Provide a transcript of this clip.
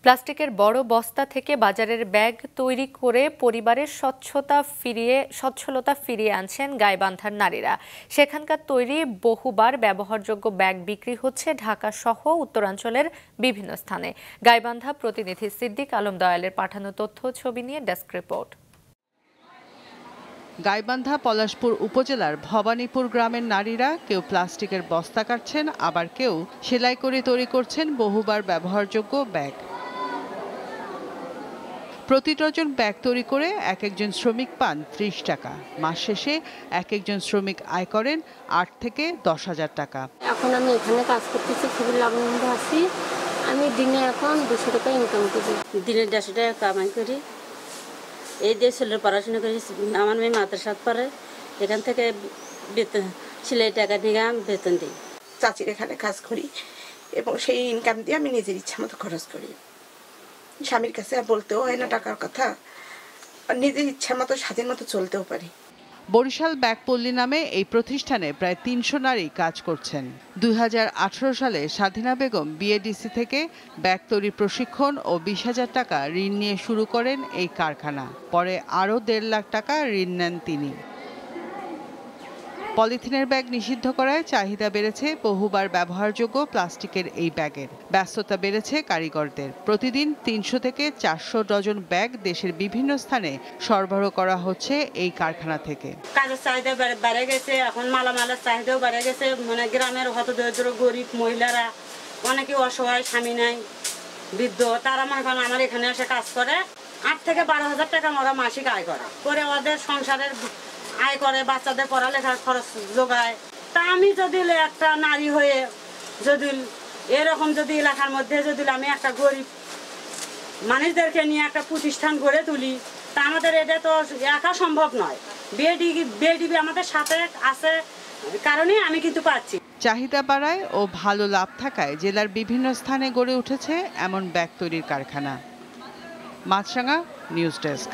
প্লাস্টিকের বড় বস্তা থেকে বাজারের ব্যাগ তৈরি করে পরিবারের সচ্ছলতা ফিরিয়ে আনছেন গাইবান্ধার নারীরা। সেখানকার তৈরি বহুবার ব্যবহারযোগ্য ব্যাগ বিক্রি হচ্ছে ঢাকা সহ উত্তরাঞ্চলের বিভিন্ন স্থানে। গাইবান্ধা প্রতিনিধি সিদ্দিক আলম দয়ালের পাঠানো তথ্য ছবি নিয়ে ডেস্ক রিপোর্ট। গাইবান্ধা পলাশপুর উপজেলার ভবানীপুর গ্রামের নারীরা কেউ প্লাস্টিকের বস্তা কাটছেন, আবার কেউ সেলাই করে তৈরি করছেন বহুবার ব্যবহারযোগ্য ব্যাগ। প্রতি ডজন ব্যাগ তৈরি করে এক একজন শ্রমিক পান ৩০ টাকা। মাস শেষে এক একজন শ্রমিক আয় করেন ৮ থেকে ১০,০০০ টাকা। এখন আমি এখানে কাজ করতেছি, খুবই লাভবান আছি। আমি দিনে এখন ২০০ টাকা ইনকাম করি, দিনে ১৫০ টাকা কামাই করি। এই দিয়ে ছেলের পড়াশোনা করি, আমার মেয়ে মাদ্রাসাত পড়ে, এখান থেকে বেতন সেলাই টাকা নিয়ে আমি বেতন দিই। চাচির এখানে কাজ করি এবং সেই ইনকাম দিয়ে আমি নিজের ইচ্ছা মতো খরচ করি। স্বামীর কাছে আর বলতেও হয় না টাকার কথা, নিজের ইচ্ছা মতো স্বাধীন মতো চলতেও পারি। বরিশাল ব্যাগপল্লী নামে এই প্রতিষ্ঠানে প্রায় ৩০০ নারী কাজ করছেন। ২০১৮ সালে স্বাধীনা বেগম বিএডিসি থেকে ব্যাগ তৈরির প্রশিক্ষণ ও ২০,০০০ টাকা ঋণ নিয়ে শুরু করেন এই কারখানা। পরে আরও ১.৫ লাখ টাকা ঋণ নেন তিনি। পলিথিনের ব্যাগ নিষিদ্ধ করায় চাহিদা বেড়েছে বহুবার ব্যবহারযোগ্য প্লাস্টিকের এই ব্যাগের। ব্যস্ততা বেড়েছে কারিগরদের। প্রতিদিন ৩০০ থেকে ৪০০ ডজন ব্যাগ দেশের বিভিন্ন স্থানে সরবরাহ করা হচ্ছে এই কারখানা থেকে। কাজের চাহিদা বেড়ে গেছে, এখন মালামালের চাহিদাও বেড়ে গেছে। মানে গ্রামের হত দরিদ্র গরিব মহিলারা, অনেকে অসহায়, স্বামী নাই, বৃদ্ধ, তারা মনে করেন আমার এখানে এসে কাজ করে। ৮ থেকে ১২,০০০ টাকা ওরা মাসিক আয় করে ওদের সংসারের আয় করে, বাচ্চাদের পড়ালেখার খরচ যোগায়। তা আমি যদি একটা নারী হয়ে যদি এরকম যদি এলাকার মধ্যে যদি আমি একটা গরিব মানুষদেরকে নিয়ে একটা প্রতিষ্ঠান গড়ে তুলি, তা আমাদের এটা তো একা সম্ভব নয়। বিএডিবি আমাদের সাথে আছে কারণে আমি কিন্তু পাচ্ছি। চাহিদা বাড়ায় ও ভালো লাভ থাকায় জেলার বিভিন্ন স্থানে গড়ে উঠেছে এমন ব্যাগ তৈরির কারখানা। মাছরাঙা নিউজ ডেস্ক।